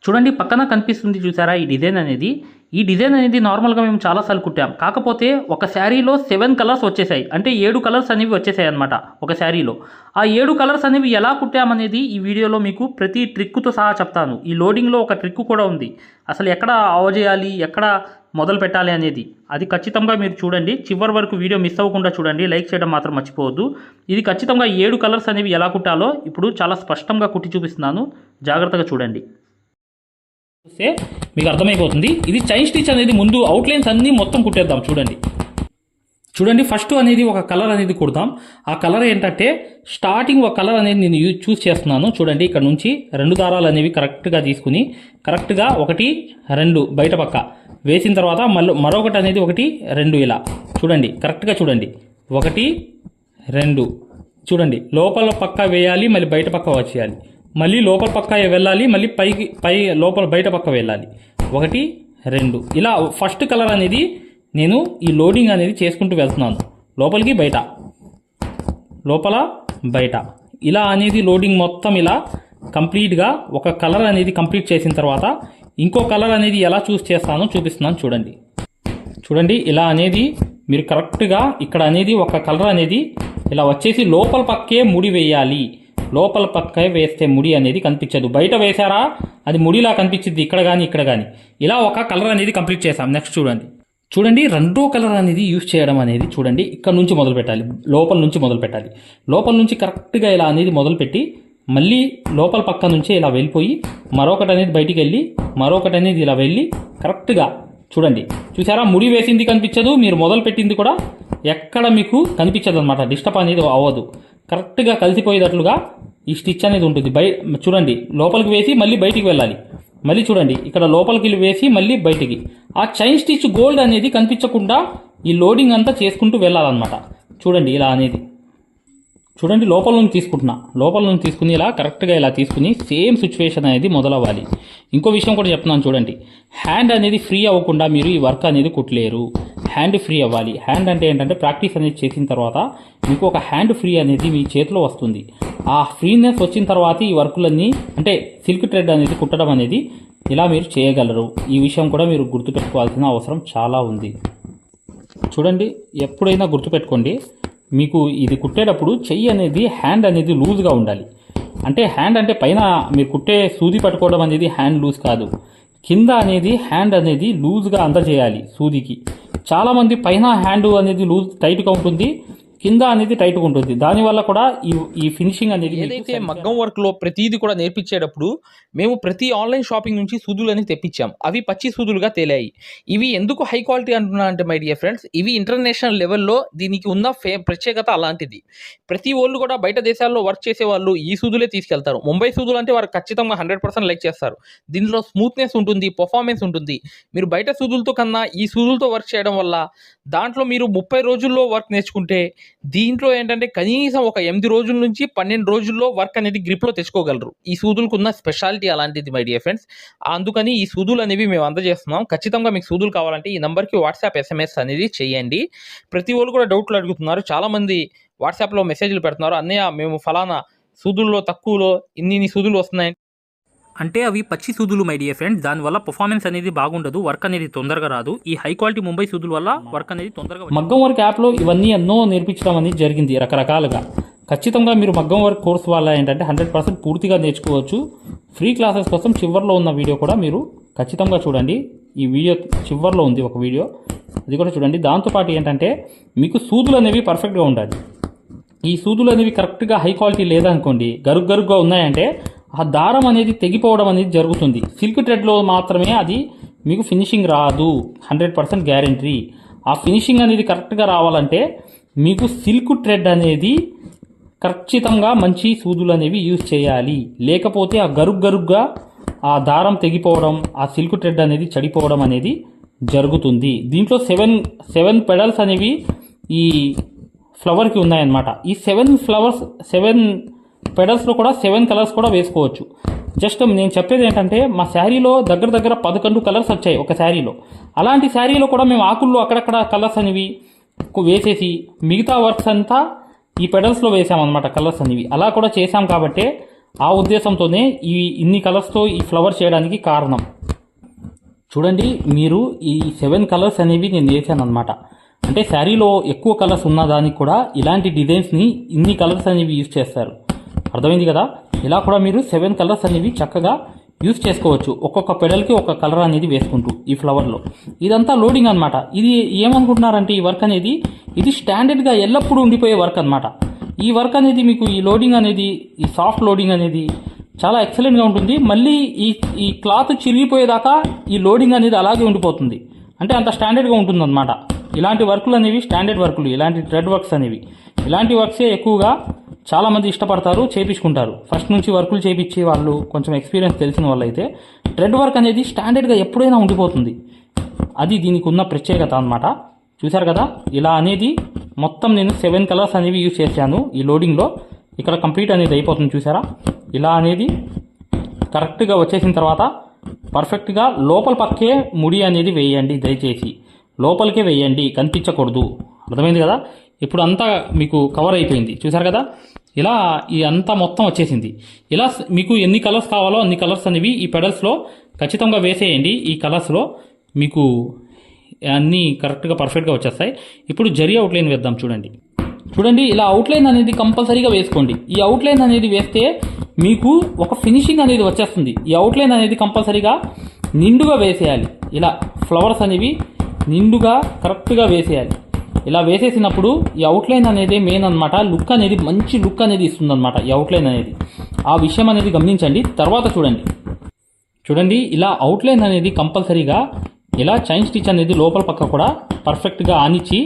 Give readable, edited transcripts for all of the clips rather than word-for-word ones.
చూడండి పక్కన కనిపిస్తుంది చూసారా ఈ డిజైన్ అనేది నార్మల్గా మేము చాలాసార్లు కుట్టాం. కాకపోతే ఒక శారీలో 7 కలర్స్ వచ్చేసాయి. అంటే 7 కలర్స్ అనేవి వచ్చేసాయి అనమాట ఒక శారీలో. ఆ 7 కలర్స్ అనేవి ఎలా కుట్టామనేది ఈ వీడియోలో మీకు ప్రతి ట్రిక్తో సహా చెప్తాను. ఈ లోడింగ్లో ఒక ట్రిక్ కూడా ఉంది. అసలు ఎక్కడ ఆవ్ చేయాలి, ఎక్కడ మొదలు పెట్టాలి అనేది అది ఖచ్చితంగా మీరు చూడండి. చివరి వరకు వీడియో మిస్ అవ్వకుండా చూడండి. లైక్ చేయడం మాత్రం మర్చిపోవద్దు. ఇది ఖచ్చితంగా 7 కలర్స్ అనేవి ఎలా కుట్టాలో ఇప్పుడు చాలా స్పష్టంగా కుట్టి చూపిస్తున్నాను. జాగ్రత్తగా చూడండి. చూస్తే మీకు అర్థమైపోతుంది. ఇది చైన్ స్టిచ్ అనేది ముందు అవుట్లైన్స్ అన్నీ మొత్తం కుట్టేద్దాం. చూడండి ఫస్ట్ అనేది ఒక కలర్ అనేది కుడదాం. ఆ కలర్ ఏంటంటే స్టార్టింగ్ ఒక కలర్ అనేది నేను చూస్ చేస్తున్నాను. చూడండి ఇక్కడ నుంచి 2 దారాలు అనేవి కరెక్ట్గా తీసుకుని కరెక్ట్గా 1 2 బయట పక్క వేసిన తర్వాత మరొకటి అనేది 1 2 ఇలా చూడండి. కరెక్ట్గా చూడండి 1 2 చూడండి. లోపల పక్క వేయాలి, మళ్ళీ బయట పక్క వచ్చేయాలి, మళ్ళీ లోపల పక్క వెళ్ళాలి, మళ్ళీ పై లోపల బయట పక్క వెళ్ళాలి. 1 2 ఇలా ఫస్ట్ కలర్ అనేది నేను ఈ లోడింగ్ అనేది చేసుకుంటూ వెళ్తున్నాను. లోపలికి బయట, లోపల బయట ఇలా అనేది లోడింగ్ మొత్తం ఇలా కంప్లీట్గా ఒక కలర్ అనేది కంప్లీట్ చేసిన తర్వాత ఇంకో కలర్ అనేది ఎలా చూస్ చేస్తానో చూపిస్తున్నాను. చూడండి ఇలా అనేది మీరు కరెక్ట్గా ఇక్కడ అనేది ఒక కలర్ అనేది ఇలా వచ్చేసి లోపల పక్కే ముడి వేయాలి. లోపల పక్క వేస్తే ముడి అనేది కనిపించదు. బయట వేసారా అది ముడిలా కనిపించింది ఇక్కడ కానీ ఇక్కడ కానీ. ఇలా ఒక కలర్ అనేది కంప్లీట్ చేసాం. నెక్స్ట్ చూడండి రెండో కలర్ అనేది యూజ్ చేయడం అనేది చూడండి ఇక్కడ నుంచి మొదలు పెట్టాలి. లోపల నుంచి మొదలు పెట్టాలి. లోపల నుంచి కరెక్ట్గా ఇలా అనేది మొదలుపెట్టి మళ్ళీ లోపల పక్క నుంచి ఇలా వెళ్ళిపోయి మరొకటి అనేది బయటికి వెళ్ళి మరొకటి అనేది ఇలా వెళ్ళి కరెక్ట్గా చూడండి. చూసారా ముడి వేసింది కనిపించదు, మీరు మొదలు పెట్టింది కూడా ఎక్కడ మీకు కనిపించదు అనమాట. డిస్టర్బ్ అనేది అవ్వదు. కరెక్ట్గా కలిసిపోయేటట్లుగా ఈ స్టిచ్ అనేది ఉంటుంది. చూడండి లోపలికి వేసి మళ్ళీ బయటికి వెళ్ళాలి. మళ్ళీ చూడండి ఇక్కడ లోపలికి వేసి మళ్ళీ బయటికి. ఆ చైన్ స్టిచ్ గోల్డ్ అనేది కనిపించకుండా ఈ లోడింగ్ అంతా చేసుకుంటూ వెళ్ళాలన్నమాట. చూడండి ఇలా అనేది చూడండి లోపల నుంచి తీసుకుని ఇలా కరెక్ట్గా ఇలా తీసుకుని సేమ్ సిచ్యువేషన్ అనేది మొదలవ్వాలి. ఇంకో విషయం కూడా చెప్తున్నాను చూడండి. హ్యాండ్ అనేది ఫ్రీ అవ్వకుండా మీరు ఈ వర్క్ అనేది కుట్టలేరు. హ్యాండ్ ఫ్రీ అవ్వాలి. హ్యాండ్ అంటే ఏంటంటే ప్రాక్టీస్ అనేది చేసిన తర్వాత మీకు ఒక హ్యాండ్ ఫ్రీ అనేది మీ చేతిలో వస్తుంది. ఆ ఫ్రీనెస్ వచ్చిన తర్వాత ఈ వర్కులన్నీ అంటే సిల్క్ థ్రెడ్ అనేది కుట్టడం అనేది ఇలా మీరు చేయగలరు. ఈ విషయం కూడా మీరు గుర్తుపెట్టుకోవాల్సిన అవసరం చాలా ఉంది. చూడండి ఎప్పుడైనా గుర్తుపెట్టుకోండి, మీకు ఇది కుట్టేటప్పుడు చెయ్యి అనేది హ్యాండ్ అనేది లూజ్గా ఉండాలి. అంటే హ్యాండ్ అంటే పైన మీరు కుట్టే సూది పట్టుకోవడం అనేది హ్యాండ్ లూజ్ కాదు. కింద అనేది హ్యాండ్ అనేది లూజ్గా అందజేయాలి సూదికి. చాలామంది పైన హ్యాండ్ అనేది లూజ్ టైట్గా ఉంటుంది, కింద అనేది టైట్గా ఉంటుంది. దానివల్ల కూడా ఈ ఫినిషింగ్ అనేది ఏదైతే మగ్గం వర్క్లో ప్రతిదీ కూడా నేర్పించేటప్పుడు మేము ప్రతి ఆన్లైన్ షాపింగ్ నుంచి సూదులని తెప్పించాం. అవి పచ్చి సూదులుగా తేలాయి. ఇవి ఎందుకు హై క్వాలిటీ అంటున్నా అంటే మై డియర్ ఫ్రెండ్స్, ఇవి ఇంటర్నేషనల్ లెవెల్లో దీనికి ఉన్న ప్రత్యేకత అలాంటిది. ప్రతి వాళ్ళు కూడా బయట దేశాల్లో వర్క్ చేసే వాళ్ళు ఈ సూదులే తీసుకెళ్తారు. ముంబై సూదులు అంటే వారు ఖచ్చితంగా 100% లైక్ చేస్తారు. దీనిలో స్మూత్నెస్ ఉంటుంది, పర్ఫార్మెన్స్ ఉంటుంది. మీరు బయట సూదులతో కన్నా ఈ సూదులతో వర్క్ చేయడం వల్ల దాంట్లో మీరు 30 రోజుల్లో వర్క్ నేర్చుకుంటే దీంట్లో ఏంటంటే కనీసం ఒక 8 రోజుల నుంచి 12 రోజుల్లో వర్క్ అనేది గ్రిప్లో తెచ్చుకోగలరు. ఈ సూదులకు ఉన్న స్పెషాలిటీ అలాంటిది మై డియర్ ఫ్రెండ్స్. అందుకని ఈ సూదులు అనేవి మేము అందజేస్తున్నాం. ఖచ్చితంగా మీకు సూదులు కావాలంటే ఈ నెంబర్కి వాట్సాప్ SMS అనేది చేయండి. ప్రతి వాళ్ళు కూడా డౌట్లు అడుగుతున్నారు. చాలామంది వాట్సాప్లో మెసేజ్లు పెడుతున్నారు, అన్నయ్య మేము ఫలానా సూదుల్లో తక్కువలో ఇన్ని సూదులు వస్తున్నాయి అంటే అవి పచ్చి సూదులు మై డియర్ ఫ్రెండ్స్. దానివల్ల పర్ఫార్మెన్స్ అనేది బాగుండదు, వర్క్ అనేది తొందరగా రాదు. ఈ హై క్వాలిటీ ముంబై సూదుల వల్ల వర్క్ అనేది తొందరగా. మగ్గం వర్క్ యాప్లో ఇవన్నీ ఎన్నో నేర్పించడం అనేది జరిగింది రకరకాలుగా. ఖచ్చితంగా మీరు మగ్గం వర్క్ కోర్స్ వల్ల ఏంటంటే 100% పూర్తిగా నేర్చుకోవచ్చు. ఫ్రీ క్లాసెస్ కోసం చివరిలో ఉన్న వీడియో కూడా మీరు ఖచ్చితంగా చూడండి. ఈ వీడియో చివరిలో ఉంది ఒక వీడియో, అది కూడా చూడండి. దాంతోపాటు ఏంటంటే మీకు సూదులు అనేవి పర్ఫెక్ట్గా ఉండాలి. ఈ సూదులు అనేవి కరెక్ట్గా హై క్వాలిటీ లేదనుకోండి, గరుగ్గా ఉన్నాయంటే ఆ దారం అనేది తెగిపోవడం అనేది జరుగుతుంది. సిల్క్ థ్రెడ్లో మాత్రమే అది మీకు ఫినిషింగ్ రాదు, 100% గ్యారెంటీ. ఆ ఫినిషింగ్ అనేది కరెక్ట్గా రావాలంటే మీకు సిల్క్ థ్రెడ్ అనేది ఖచ్చితంగా మంచి సూదులు అనేవి యూజ్ చేయాలి. లేకపోతే ఆ గరుగ్గా ఆ దారం తెగిపోవడం, ఆ సిల్క్ థ్రెడ్ అనేది చెడిపోవడం అనేది జరుగుతుంది. దీంట్లో 7 పెడల్స్ అనేవి ఈ ఫ్లవర్కి ఉన్నాయన్నమాట. ఈ 7 పెడల్స్లో కూడా 7 కలర్స్ కూడా వేసుకోవచ్చు. జస్ట్ నేను చెప్పేది ఏంటంటే మా శారీలో దగ్గర 11 కలర్స్ వచ్చాయి ఒక శారీలో. అలాంటి శారీలో కూడా మేము ఆకుల్లో అక్కడక్కడ కలర్స్ అనేవి వేసేసి మిగతా వర్క్స్ అంతా ఈ పెడల్స్లో వేసామన్నమాట కలర్స్ అనేవి. అలా కూడా చేసాం కాబట్టి ఆ ఉద్దేశంతోనే ఇన్ని కలర్స్తో ఈ ఫ్లవర్ చేయడానికి కారణం. చూడండి, మీరు ఈ 7 కలర్స్ అనేవి నేను వేసాను అనమాట. అంటే శారీలో ఎక్కువ కలర్స్ ఉన్నదానికి కూడా ఇలాంటి డిజైన్స్ని ఇన్ని కలర్స్ అనేవి యూజ్ చేస్తారు. అర్థమైంది కదా? ఇలా కూడా మీరు 7 కలర్స్ అనేవి చక్కగా యూజ్ చేసుకోవచ్చు. ఒక్కొక్క పెడల్కి ఒక కలర్ అనేది వేసుకుంటూ ఈ ఫ్లవర్లో. ఇదంతా లోడింగ్ అనమాట. ఇది ఏమనుకుంటున్నారంటే ఈ వర్క్ అనేది ఇది స్టాండర్డ్గా ఎల్లప్పుడూ ఉండిపోయే వర్క్ అనమాట. ఈ వర్క్ అనేది మీకు ఈ లోడింగ్ అనేది ఈ సాఫ్ట్ లోడింగ్ అనేది చాలా ఎక్సలెంట్గా ఉంటుంది. మళ్ళీ ఈ క్లాత్ చిరిగిపోయేదాకా ఈ లోడింగ్ అనేది అలాగే ఉండిపోతుంది. అంటే అంత స్టాండర్డ్గా ఉంటుంది అనమాట. ఇలాంటి వర్కులు అనేవి స్టాండర్డ్ వర్కులు, ఇలాంటి థ్రెడ్ వర్క్స్ అనేవి. ఇలాంటి వర్క్సే ఎక్కువగా చాలామంది ఇష్టపడతారు, చేయించుకుంటారు. ఫస్ట్ నుంచి వర్కులు చేయించి వాళ్ళు కొంచెం ఎక్స్పీరియన్స్ తెలిసిన వాళ్ళు అయితే థ్రెడ్ వర్క్ అనేది స్టాండర్డ్గా ఎప్పుడైనా ఉండిపోతుంది. అది దీనికి ఉన్న ప్రత్యేకత అనమాట. చూశారు కదా, ఇలా అనేది మొత్తం నేను 7 కలర్స్ అనేవి యూజ్ చేశాను ఈ లోడింగ్లో. ఇక్కడ కంప్లీట్ అనేది అయిపోతుంది. చూసారా, ఇలా అనేది కరెక్ట్గా వచ్చేసిన తర్వాత పర్ఫెక్ట్గా లోపల పక్కే ముడి అనేది వేయండి. దయచేసి లోపలికే వేయండి, కనిపించకూడదు. అర్థమైంది కదా? ఇప్పుడు అంతా మీకు కవర్ అయిపోయింది. చూసారు కదా, ఇలా ఈ అంతా మొత్తం వచ్చేసింది. ఇలా మీకు ఎన్ని కలర్స్ కావాలో అన్ని కలర్స్ అనేవి ఈ పెడల్స్లో ఖచ్చితంగా వేసేయండి. ఈ కలర్స్లో మీకు అన్నీ కరెక్ట్గా పర్ఫెక్ట్గా వచ్చేస్తాయి. ఇప్పుడు జరీ అవుట్లైన్ వేద్దాం. చూడండి, ఇలా అవుట్లైన్ అనేది కంపల్సరీగా వేసుకోండి. ఈ అవుట్లైన్ అనేది వేస్తే మీకు ఒక ఫినిషింగ్ అనేది వచ్చేస్తుంది. ఈ అవుట్లైన్ అనేది కంపల్సరీగా నిండుగా వేసేయాలి. ఇలా ఫ్లవర్స్ అనేవి నిండుగా కరెక్ట్గా వేసేయాలి. ఇలా వేసేసినప్పుడు ఈ అవుట్లైన్ అనేది మెయిన్ అనమాట. లుక్ అనేది మంచి లుక్ అనేది ఇస్తుంది అనమాట ఈ అవుట్లైన్ అనేది. ఆ విషయం అనేది గమనించండి. తర్వాత చూడండి, ఇలా అవుట్లైన్ అనేది కంపల్సరీగా ఇలా చైన్ స్టిచ్ అనేది లోపల పక్క కూడా పర్ఫెక్ట్గా ఆనిచ్చి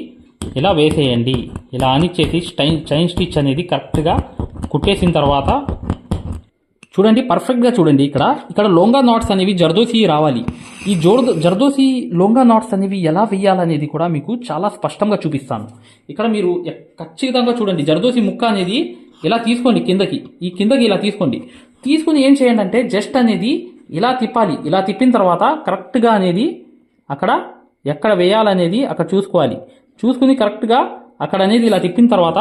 ఇలా వేసేయండి. ఇలా ఆనిచ్చేసి చైన్ స్టిచ్ అనేది కరెక్ట్గా కుట్టేసిన తర్వాత చూడండి, పర్ఫెక్ట్గా చూడండి. ఇక్కడ లోంగా నాట్స్ అనేవి జర్దోసి రావాలి. ఈ జర్దోసి లోంగా నాట్స్ అనేవి ఎలా వేయాలనేది కూడా మీకు చాలా స్పష్టంగా చూపిస్తాను. ఇక్కడ మీరు ఖచ్చితంగా చూడండి, జర్దోసి ముక్క అనేది ఇలా తీసుకోండి కిందకి. ఈ కిందకి ఇలా తీసుకుని ఏం చేయండి అంటే జస్ట్ అనేది ఇలా తిప్పాలి. ఇలా తిప్పిన తర్వాత కరెక్ట్గా అనేది అక్కడ ఎక్కడ వేయాలనేది అక్కడ చూసుకుని కరెక్ట్గా అక్కడ అనేది ఇలా తిప్పిన తర్వాత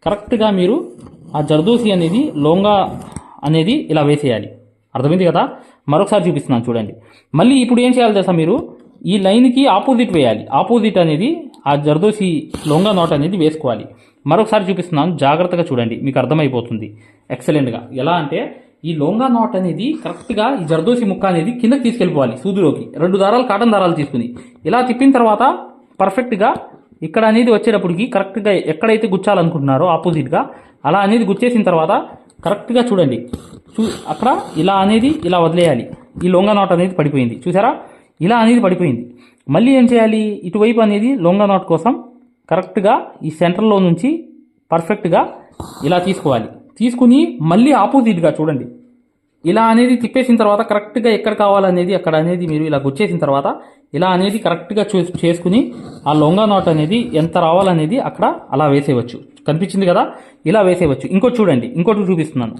కరెక్ట్గా మీరు ఆ జర్దోసి అనేది లోంగా అనేది ఇలా వేసేయాలి. అర్థమైంది కదా? మరొకసారి చూపిస్తున్నాను చూడండి. మళ్ళీ ఇప్పుడు ఏం చేయాలి తెలుసా, మీరు ఈ లైన్కి ఆపోజిట్ వేయాలి. ఆపోజిట్ అనేది ఆ జర్దోసి లోంగా నాట్ అనేది వేసుకోవాలి. మరొకసారి చూపిస్తున్నాను, జాగ్రత్తగా చూడండి, మీకు అర్థమైపోతుంది ఎక్సలెంట్గా. ఎలా అంటే ఈ లోంగా నాట్ అనేది కరెక్ట్గా ఈ జర్దోసి ముక్క అనేది కిందకి తీసుకెళ్ళిపోవాలి. సూదిలోకి 2 దారాలు కాటన్ దారాలు తీసుకుని ఇలా తిప్పిన తర్వాత పర్ఫెక్ట్గా ఇక్కడ అనేది వచ్చేటప్పటికి కరెక్ట్గా ఎక్కడైతే గుచ్చాలనుకుంటున్నారో ఆపోజిట్గా అలా అనేది గుచ్చేసిన తర్వాత కరెక్ట్గా చూడండి, అక్కడ ఇలా అనేది ఇలా వదిలేయాలి. ఈ లొంగా నాట్ అనేది పడిపోయింది. చూసారా, ఇలా అనేది పడిపోయింది. మళ్ళీ ఏం చేయాలి, ఇటువైపు అనేది లొంగా నాట్ కోసం కరెక్ట్గా ఈ సెంటర్లో నుంచి పర్ఫెక్ట్గా ఇలా తీసుకోవాలి. తీసుకుని మళ్ళీ ఆపోజిట్గా చూడండి, ఇలా అనేది తిప్పేసిన తర్వాత కరెక్ట్గా ఎక్కడ కావాలనేది అక్కడ అనేది మీరు ఇలా గుచ్చేసిన తర్వాత ఇలా అనేది కరెక్ట్గా చేసుకుని ఆ లొంగా నాట్ అనేది ఎంత రావాలనేది అక్కడ అలా వేసేయవచ్చు. కనిపించింది కదా, ఇలా వేసేయవచ్చు. ఇంకోటి చూడండి, ఇంకోటి చూపిస్తున్నాను.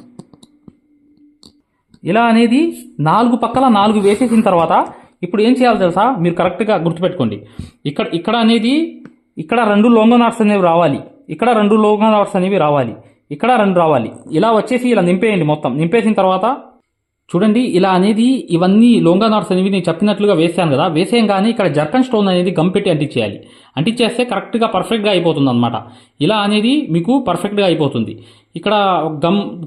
ఇలా అనేది 4 పక్కల 4 వేసేసిన తర్వాత ఇప్పుడు ఏం చేయాలి తెలుసా, మీరు కరెక్ట్గా గుర్తుపెట్టుకోండి. ఇక్కడ అనేది ఇక్కడ 2 లొంగా నాట్స్ అనేవి రావాలి, ఇక్కడ 2 లొంగా నాట్స్ అనేవి రావాలి, ఇక్కడ 2 రావాలి. ఇలా వచ్చేసి ఇలా నింపేయండి. మొత్తం నింపేసిన తర్వాత చూడండి, ఇలా అనేది ఇవన్నీ లొంగా నాట్స్ అనేవి నేను చెప్పినట్లుగా వేసాను కదా, వేసేయంగానే ఇక్కడ జర్కన్ స్టోన్ అనేది గమ్ పెట్టి అంటించేయాలి. అంటించేస్తే కరెక్ట్గా పర్ఫెక్ట్గా అయిపోతుంది అనమాట. ఇలా అనేది మీకు పర్ఫెక్ట్గా అయిపోతుంది. ఇక్కడ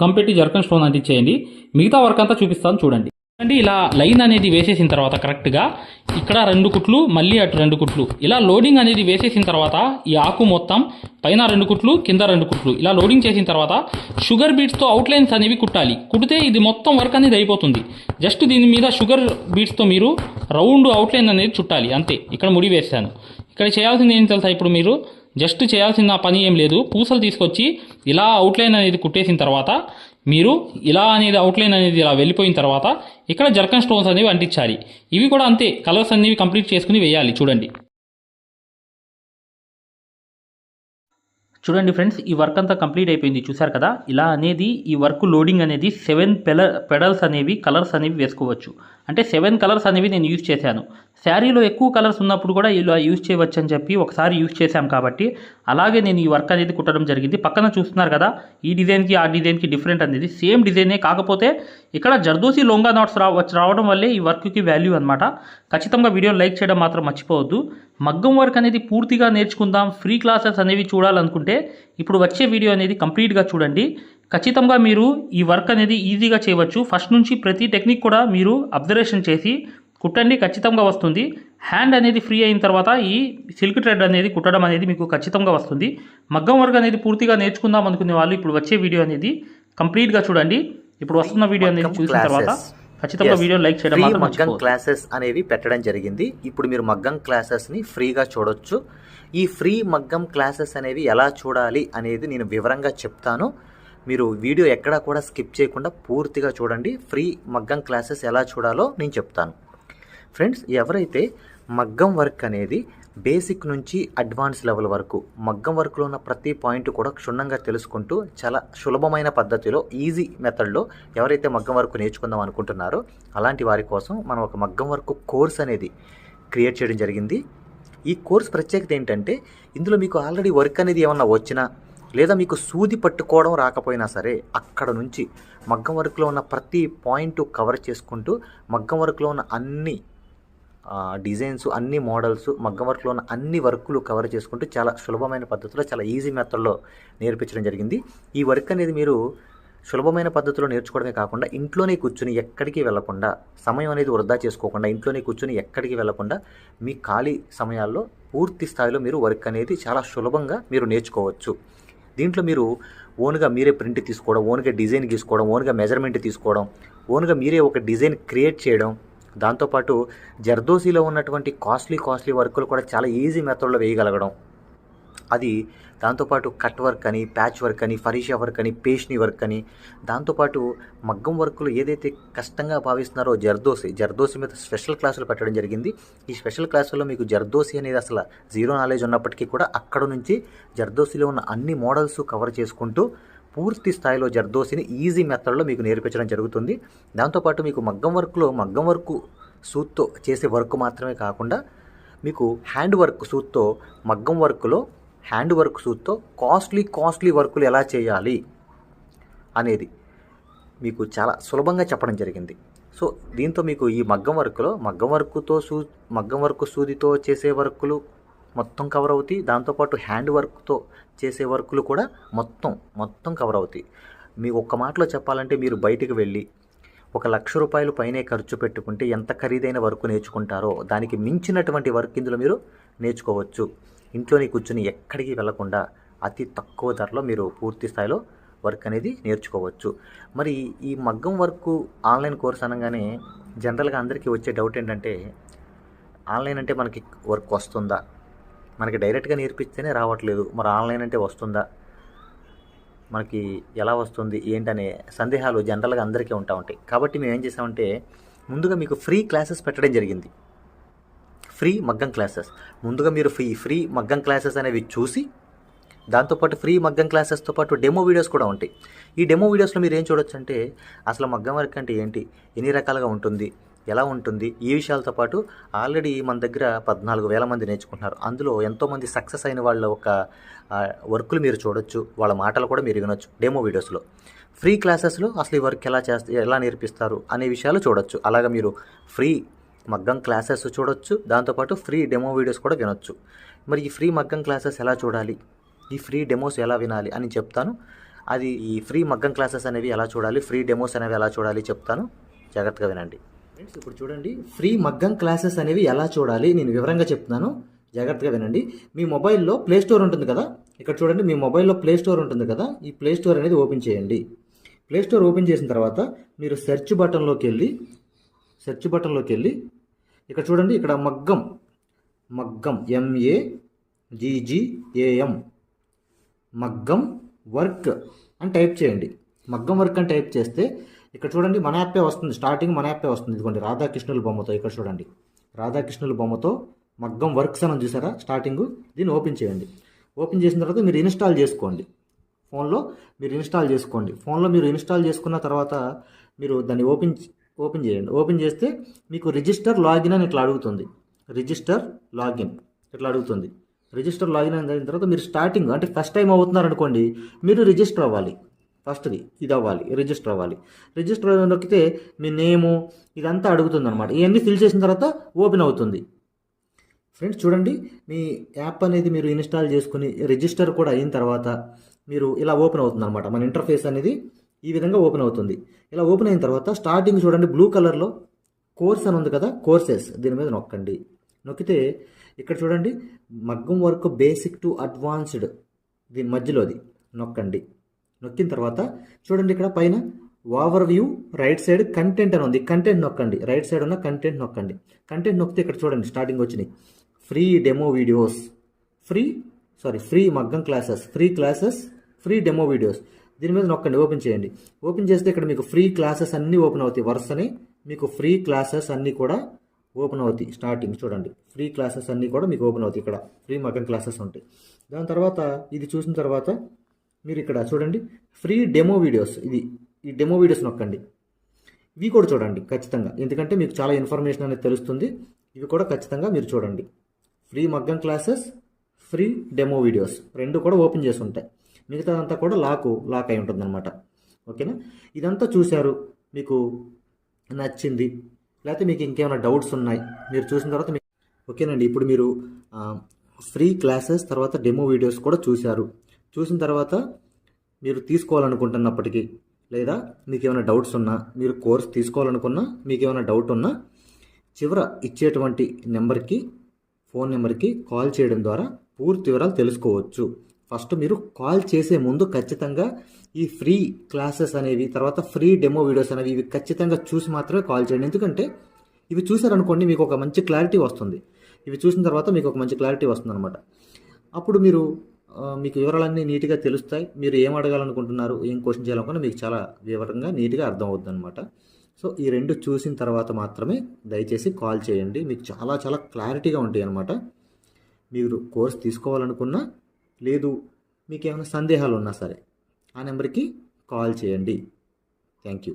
గమ్ పెట్టి జర్కన్ స్టోన్ అంటించేయండి. మిగతా వర్క్ అంతా చూపిస్తాను చూడండి. అండి, ఇలా లైన్ అనేది వేసేసిన తర్వాత కరెక్ట్గా ఇక్కడ 2 కుట్లు, మళ్ళీ అటు 2 కుట్లు, ఇలా లోడింగ్ అనేది వేసేసిన తర్వాత ఈ ఆకు మొత్తం పైన 2 కుట్లు, కింద 2 కుట్లు ఇలా లోడింగ్ చేసిన తర్వాత షుగర్ బీట్స్తో అవుట్లైన్స్ అనేవి కుట్టాలి. కుడితే ఇది మొత్తం వర్క్ అనేది అయిపోతుంది. జస్ట్ దీని మీద షుగర్ బీట్స్తో మీరు రౌండ్ అవుట్లైన్ అనేది చుట్టాలి, అంతే. ఇక్కడ ముడి వేస్తాను. ఇక్కడ చేయాల్సింది ఏం తెలుసా, ఇప్పుడు మీరు జస్ట్ చేయాల్సిన పని ఏం లేదు. పూసలు తీసుకొచ్చి ఇలా అవుట్లైన్ అనేది కుట్టేసిన తర్వాత మీరు ఇలా అనేది అవుట్లైన్ అనేది ఇలా వెళ్ళిపోయిన తర్వాత ఇక్కడ జర్కన్ స్టోన్స్ అనేవి అంటించాలి. ఇవి కూడా అంతే, కలర్స్ అనేవి కంప్లీట్ చేసుకుని వేయాలి. చూడండి ఫ్రెండ్స్, ఈ వర్క్ అంతా కంప్లీట్ అయిపోయింది చూసారు కదా. ఇలా అనేది ఈ వర్క్ లోడింగ్ అనేది 7 పెడల్స్ అనేవి కలర్స్ అనేవి వేసుకోవచ్చు. అంటే 7 కలర్స్ అనేవి నేను యూజ్ చేశాను. శారీలో ఎక్కువ కలర్స్ ఉన్నప్పుడు కూడా ఇలా యూజ్ చేయవచ్చు అని చెప్పి ఒకసారి యూజ్ చేశాం కాబట్టి అలాగే నేను ఈ వర్క్ అనేది కుట్టడం జరిగింది. పక్కన చూస్తున్నారు కదా, ఈ డిజైన్కి ఆ డిజైన్కి డిఫరెంట్ అనేది సేమ్ డిజైనే, కాకపోతే ఇక్కడ జర్దోసి లొంగా నాట్స్ రావడం వల్లే ఈ వర్క్కి వాల్యూ అనమాట. ఖచ్చితంగా వీడియో లైక్ చేయడం మాత్రం మర్చిపోవద్దు. మగ్గం వర్క్ అనేది పూర్తిగా నేర్చుకుందాం, ఫ్రీ క్లాసెస్ అనేవి చూడాలనుకుంటే ఇప్పుడు వచ్చే వీడియో అనేది కంప్లీట్గా చూడండి. ఖచ్చితంగా మీరు ఈ వర్క్ అనేది ఈజీగా చేయవచ్చు. ఫస్ట్ నుంచి ప్రతి టెక్నిక్ కూడా మీరు అబ్జర్వేషన్ చేసి కుట్టండి, ఖచ్చితంగా వస్తుంది. హ్యాండ్ అనేది ఫ్రీ అయిన తర్వాత ఈ సిల్క్ థ్రెడ్ అనేది కుట్టడం అనేది మీకు ఖచ్చితంగా వస్తుంది. మగ్గం వర్క్ అనేది పూర్తిగా నేర్చుకుందాం అనుకునే వాళ్ళు ఇప్పుడు వచ్చే వీడియో అనేది కంప్లీట్గా చూడండి. ఇప్పుడు వస్తున్న వీడియో అనేది చూసిన తర్వాత ఖచ్చితంగా వీడియో లైక్ చేయడం మాత్రం మగ్గం మర్చిపోవద్దు. క్లాసెస్ అనేవి పెట్టడం జరిగింది. ఇప్పుడు మీరు మగ్గం క్లాసెస్ని ఫ్రీగా చూడొచ్చు. ఈ ఫ్రీ మగ్గం క్లాసెస్ అనేవి ఎలా చూడాలి అనేది నేను వివరంగా చెప్తాను. మీరు వీడియో ఎక్కడా కూడా స్కిప్ చేయకుండా పూర్తిగా చూడండి. ఫ్రీ మగ్గం క్లాసెస్ ఎలా చూడాలో నేను చెప్తాను. ఫ్రెండ్స్, ఎవరైతే మగ్గం వర్క్ అనేది బేసిక్ నుంచి అడ్వాన్స్ లెవెల్ వరకు మగ్గం వర్క్లో ఉన్న ప్రతి పాయింట్ కూడా క్షుణ్ణంగా తెలుసుకుంటూ చాలా సులభమైన పద్ధతిలో ఈజీ మెథడ్లో ఎవరైతే మగ్గం వర్క్ నేర్చుకుందాం అనుకుంటున్నారో అలాంటి వారి కోసం మనం ఒక మగ్గం వర్క్ కోర్స్ అనేది క్రియేట్ చేయడం జరిగింది. ఈ కోర్స్ ప్రత్యేకత ఏంటంటే ఇందులో మీకు ఆల్రెడీ వర్క్ అనేది ఏమన్నా వచ్చినా లేదా మీకు సూది పట్టుకోవడం రాకపోయినా సరే అక్కడ నుంచి మగ్గం వర్క్లో ఉన్న ప్రతి పాయింట్ కవర్ చేసుకుంటూ మగ్గం వర్క్లో ఉన్న అన్ని డిజైన్స్, అన్ని మోడల్స్, మగ్గం వర్క్లో ఉన్న అన్ని వర్కులు కవర్ చేసుకుంటూ చాలా సులభమైన పద్ధతిలో చాలా ఈజీ మెథడ్లో నేర్పించడం జరిగింది. ఈ వర్క్ అనేది మీరు సులభమైన పద్ధతిలో నేర్చుకోవడమే కాకుండా ఇంట్లోనే కూర్చుని ఎక్కడికి వెళ్లకుండా, సమయం అనేది వృధా చేసుకోకుండా ఇంట్లోనే కూర్చుని ఎక్కడికి వెళ్లకుండా మీ ఖాళీ సమయాల్లో పూర్తి స్థాయిలో మీరు వర్క్ అనేది చాలా సులభంగా మీరు నేర్చుకోవచ్చు. దీంట్లో మీరు ఓన్గా మీరే ప్రింట్ తీసుకోవడం, ఓన్గా డిజైన్ గీసుకోవడం, ఓన్గా మెజర్మెంట్ తీసుకోవడం, ఓన్గా మీరే ఒక డిజైన్ క్రియేట్ చేయడం, దాంతోపాటు జర్దోసీలో ఉన్నటువంటి కాస్ట్లీ వర్కులు కూడా చాలా ఈజీ మెథడ్లో వేయగలగడం, అది దాంతోపాటు కట్ వర్క్ అని, ప్యాచ్ వర్క్ అని, ఫరీషా వర్క్ అని, పేష్ని వర్క్ అని, దాంతోపాటు మగ్గం వర్కులు ఏదైతే కష్టంగా భావిస్తున్నారో జర్దోసి మీద స్పెషల్ క్లాసులు పెట్టడం జరిగింది. ఈ స్పెషల్ క్లాసుల్లో మీకు జర్దోసి అనేది అసలు జీరో నాలెడ్జ్ ఉన్నప్పటికీ కూడా అక్కడ నుంచి జర్దోసిలో ఉన్న అన్ని మోడల్స్ కవర్ చేసుకుంటూ పూర్తి స్థాయిలో జర్దోసిని ఈజీ మెథడ్లో మీకు నేర్పించడం జరుగుతుంది. దాంతోపాటు మీకు మగ్గం వర్క్ సూత్తో చేసే వర్క్ మాత్రమే కాకుండా మీకు హ్యాండ్ వర్క్ సూత్తో మగ్గం వర్క్లో హ్యాండ్ వర్క్ సూత్తో కాస్ట్లీ వర్కులు ఎలా చేయాలి అనేది మీకు చాలా సులభంగా చెప్పడం జరిగింది. సో దీంతో మీకు ఈ మగ్గం వర్క్ సూదితో చేసే వర్కులు మొత్తం కవర్ అవుతాయి. దాంతోపాటు హ్యాండ్ వర్క్తో చేసే వర్కులు కూడా మొత్తం కవర్ అవుతాయి. మీ ఒక్క మాటలో చెప్పాలంటే మీరు బయటికి వెళ్ళి 1,00,000 రూపాయలు పైనే ఖర్చు పెట్టుకుంటే ఎంత ఖరీదైన వర్క్ నేర్చుకుంటారో దానికి మించినటువంటి వర్క్ ఇందులో మీరు నేర్చుకోవచ్చు. ఇంట్లోనే కూర్చుని ఎక్కడికి వెళ్లకుండా అతి తక్కువ ధరలో మీరు పూర్తి స్థాయిలో వర్క్ అనేది నేర్చుకోవచ్చు. మరి ఈ మగ్గం వర్క్ ఆన్లైన్ కోర్స్ అనగానే జనరల్గా అందరికీ వచ్చే డౌట్ ఏంటంటే ఆన్లైన్ అంటే మనకి వర్క్ వస్తుందా, మనకి డైరెక్ట్గా నేర్పిస్తేనే రావట్లేదు, మరి ఆన్లైన్ అంటే వస్తుందా, మనకి ఎలా వస్తుంది ఏంటనే సందేహాలు జనరల్గా అందరికీ ఉంటాయి. కాబట్టి మేము ఏం చేసామంటే ముందుగా మీకు ఫ్రీ క్లాసెస్ పెట్టడం జరిగింది. ఫ్రీ మగ్గం క్లాసెస్ ముందుగా మీరు ఫ్రీ మగ్గం క్లాసెస్ అనేవి చూసి దాంతోపాటు ఫ్రీ మగ్గం క్లాసెస్తో పాటు డెమో వీడియోస్ కూడా ఉంటాయి. ఈ డెమో వీడియోస్లో మీరు ఏం చూడొచ్చు అంటే అసలు మగ్గం వర్క్ అంటే ఏంటి, ఎన్ని రకాలుగా ఉంటుంది, ఎలా ఉంటుంది, ఈ విషయాలతో పాటు ఆల్రెడీ మన దగ్గర 14,000 మంది నేర్చుకుంటున్నారు. అందులో ఎంతోమంది సక్సెస్ అయిన వాళ్ళ ఒక వర్కులు మీరు చూడొచ్చు, వాళ్ళ మాటలు కూడా మీరు వినొచ్చు డెమో వీడియోస్లో. ఫ్రీ క్లాసెస్లో అసలు ఈ వర్క్ ఎలా నేర్పిస్తారు అనే విషయాలు చూడొచ్చు. అలాగా మీరు ఫ్రీ మగ్గం క్లాసెస్ చూడొచ్చు, దాంతోపాటు ఫ్రీ డెమో వీడియోస్ కూడా వినొచ్చు. మరి ఈ ఫ్రీ మగ్గం క్లాసెస్ ఎలా చూడాలి, ఈ ఫ్రీ డెమోస్ ఎలా వినాలి అని చెప్తాను. అది ఈ ఫ్రీ మగ్గం క్లాసెస్ అనేవి ఎలా చూడాలి, ఫ్రీ డెమోస్ అనేవి ఎలా చూడాలి చెప్తాను, జాగ్రత్తగా వినండి. ఫ్రెండ్స్, ఇప్పుడు చూడండి ఫ్రీ మగ్గం క్లాసెస్ అనేవి ఎలా చూడాలి నేను వివరంగా చెప్తున్నాను, జాగ్రత్తగా వినండి. మీ మొబైల్లో ప్లే స్టోర్ ఉంటుంది కదా, ఇక్కడ చూడండి మీ మొబైల్లో ప్లే స్టోర్ ఉంటుంది కదా, ఈ ప్లే స్టోర్ అనేది ఓపెన్ చేయండి. ప్లే స్టోర్ ఓపెన్ చేసిన తర్వాత మీరు సెర్చ్ బటన్లోకి వెళ్ళి ఇక్కడ చూడండి, ఇక్కడ మగ్గం MAGGAM మగ్గం వర్క్ అని టైప్ చేయండి. మగ్గం వర్క్ అని టైప్ చేస్తే ఇక్కడ చూడండి మన యాప్పే వస్తుంది, స్టార్టింగ్ మన యాప్పే వస్తుంది. ఇదిగోండి రాధాకృష్ణుల బొమ్మతో, ఇక్కడ చూడండి రాధాకృష్ణుల బొమ్మతో మగ్గం వర్క్స్ అని చూసారా స్టార్టింగ్, దీన్ని ఓపెన్ చేయండి. ఓపెన్ చేసిన తర్వాత మీరు ఇన్స్టాల్ చేసుకోండి. ఫోన్లో మీరు ఇన్స్టాల్ చేసుకోండి. ఫోన్లో మీరు ఇన్స్టాల్ చేసుకున్న తర్వాత మీరు దాన్ని ఓపెన్ చేయండి. ఓపెన్ చేస్తే మీకు రిజిస్టర్ లాగిన్ అని ఇట్లా అడుగుతుంది. రిజిస్టర్ లాగిన్ ఇట్లా అడుగుతుంది. రిజిస్టర్ లాగిన్ అయిన తర్వాత మీరు స్టార్టింగ్ అంటే ఫస్ట్ టైం అవుతున్నారనుకోండి, మీరు రిజిస్టర్ అవ్వాలి. ఫస్ట్ది ఇది అవ్వాలి, రిజిస్టర్ అవ్వాలి. రిజిస్టర్ నొక్కితే మీ నేము ఇదంతా అడుగుతుంది అనమాట. ఇవన్నీ ఫిల్ చేసిన తర్వాత ఓపెన్ అవుతుంది. ఫ్రెండ్స్ చూడండి, మీ యాప్ అనేది మీరు ఇన్స్టాల్ చేసుకుని రిజిస్టర్ కూడా అయిన తర్వాత మీరు ఇలా ఓపెన్ అవుతుంది అనమాట. మన ఇంటర్ఫేస్ అనేది ఈ విధంగా ఓపెన్ అవుతుంది. ఇలా ఓపెన్ అయిన తర్వాత స్టార్టింగ్ చూడండి, బ్లూ కలర్లో కోర్స్ అని ఉంది కదా, కోర్సెస్ దీని మీద నొక్కండి. నొక్కితే ఇక్కడ చూడండి మగ్గం వర్క్ బేసిక్ టు అడ్వాన్స్డ్ దీని మధ్యలోది నొక్కండి. నొక్కిన తర్వాత చూడండి ఇక్కడ పైన over view right side content అని ఉంది. కంటెంట్ నొక్కండి. రైట్ సైడ్ ఉన్న కంటెంట్ నొక్కండి. కంటెంట్ నొక్కితే ఇక్కడ చూడండి స్టార్టింగ్ వచ్చినాయి ఫ్రీ డెమో వీడియోస్, ఫ్రీ మగ్గం క్లాసెస్, ఫ్రీ డెమో వీడియోస్. దీని మీద నొక్కండి. ఓపెన్ చేయండి. ఓపెన్ చేస్తే ఇక్కడ మీకు ఫ్రీ క్లాసెస్ అన్నీ ఓపెన్ అవుతాయి. వరుసనే మీకు ఫ్రీ క్లాసెస్ అన్నీ కూడా ఓపెన్ అవుతాయి. స్టార్టింగ్ చూడండి ఫ్రీ క్లాసెస్ అన్నీ కూడా మీకు ఓపెన్ అవుతాయి. ఇక్కడ ఫ్రీ మగ్గం క్లాసెస్ ఉంటాయి. దాని తర్వాత ఇది చూసిన తర్వాత మీరు ఇక్కడ చూడండి ఫ్రీ డెమో వీడియోస్, ఈ డెమో వీడియోస్ నొక్కండి. ఇవి కూడా చూడండి ఖచ్చితంగా, ఎందుకంటే మీకు చాలా ఇన్ఫర్మేషన్ అనేది తెలుస్తుంది. ఇవి కూడా ఖచ్చితంగా మీరు చూడండి. ఫ్రీ మగ్గం క్లాసెస్, ఫ్రీ డెమో వీడియోస్ రెండు కూడా ఓపెన్ చేసి ఉంటాయి. మిగతాదంతా కూడా లాక్ అయి ఉంటుంది అనమాట. ఓకేనా? ఇదంతా చూశారు, మీకు నచ్చింది, లేకపోతే మీకు ఇంకేమైనా డౌట్స్ ఉన్నాయి మీరు చూసిన తర్వాత ఓకేనండి. ఇప్పుడు మీరు ఫ్రీ క్లాసెస్ తర్వాత డెమో వీడియోస్ కూడా చూశారు. చూసిన తర్వాత మీరు తీసుకోవాలనుకుంటున్నప్పటికీ లేదా మీకు ఏమైనా డౌట్స్ ఉన్నా, మీరు కోర్స్ తీసుకోవాలనుకున్నా, మీకు ఏమైనా డౌట్ ఉన్నా చివర ఇచ్చేటువంటి ఫోన్ నెంబర్కి కాల్ చేయడం ద్వారా పూర్తి వివరాలు తెలుసుకోవచ్చు. ఫస్ట్ మీరు కాల్ చేసే ముందు ఖచ్చితంగా ఈ ఫ్రీ క్లాసెస్ అనేవి, తర్వాత ఫ్రీ డెమో వీడియోస్ అనేవి ఇవి ఖచ్చితంగా చూసి మాత్రమే కాల్ చేయండి. ఎందుకంటే ఇవి చూసారనుకోండి మీకు ఒక మంచి క్లారిటీ వస్తుంది. ఇవి చూసిన తర్వాత మీకు ఒక మంచి క్లారిటీ వస్తుంది అనమాట. అప్పుడు మీకు వివరాలన్నీ నీట్గా తెలుస్తాయి. మీరు ఏం అడగాలనుకుంటున్నారు, ఏం క్వశ్చన్ చేయాలనుకున్నా మీకు చాలా వివరంగా నీట్గా అర్థం అవుతుంది అనమాట. సో ఈ రెండు చూసిన తర్వాత మాత్రమే దయచేసి కాల్ చేయండి. మీకు చాలా చాలా క్లారిటీగా ఉంటాయి అనమాట. మీరు కోర్స్ తీసుకోవాలనుకున్నా, లేదు మీకు ఏమైనా సందేహాలు ఉన్నా సరే ఆ నెంబర్కి కాల్ చేయండి. Thank you.